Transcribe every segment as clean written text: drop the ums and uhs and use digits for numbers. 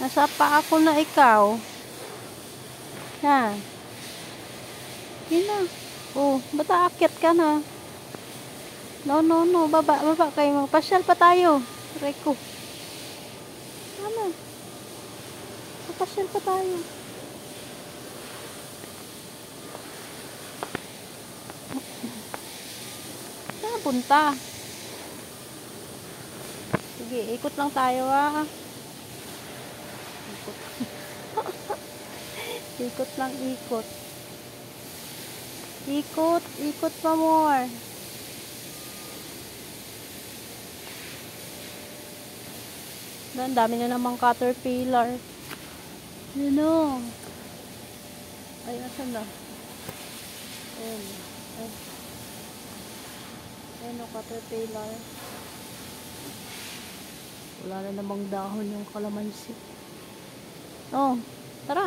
Nasa pa ako na ikaw. Yan. Yun na. Oh, ba't aakyat ka na? No. Baba kayo. Magpasyal pa tayo. Reko. Ano? Magpasyal pa tayo. Saan punta? Sige, ikot lang tayo Ikot. Ikot lang, ikot. Ikot pa more. Ang dami na namang caterpillar. Yun o. Ay, nasan na? Ayun. Ayun o, caterpillar. Wala na namang dahon yung kalamansi. Oh, tara.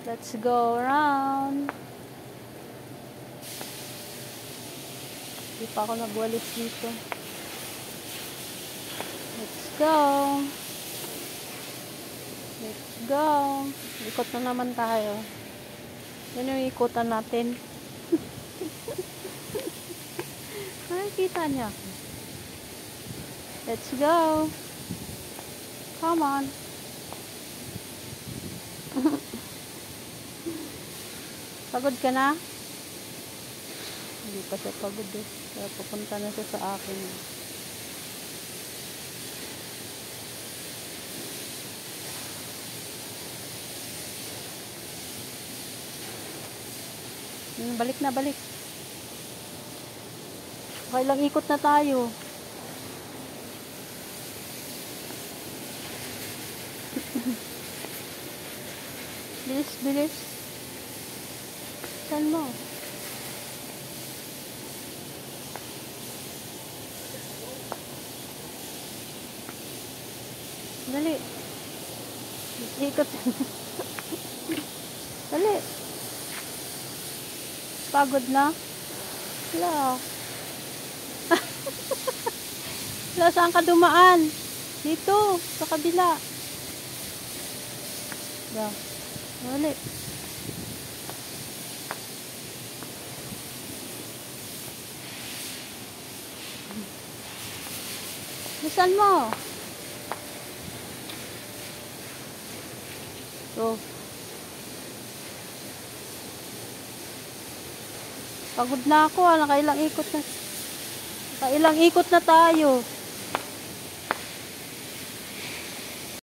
Let's go around. Hindi pa ako nagwalis dito. Let's go. Let's go. Ikot na naman tayo. Yan yung ikutan natin. Nakikita niya ako. Let's go. Come on. Pagod ka na? Hindi pa siya pagod eh. Kaya pupunta na siya sa akin. Balik na, balik. Okay lang, ikot na tayo. Bilis. Saan mo? Dali. Ikot. Dali. Pagod na? Wala. Wala, saan ka dumaan? Dito, sa kabila. Dali. Saan mo? So, pagod na ako. Nakailang ikot na tayo.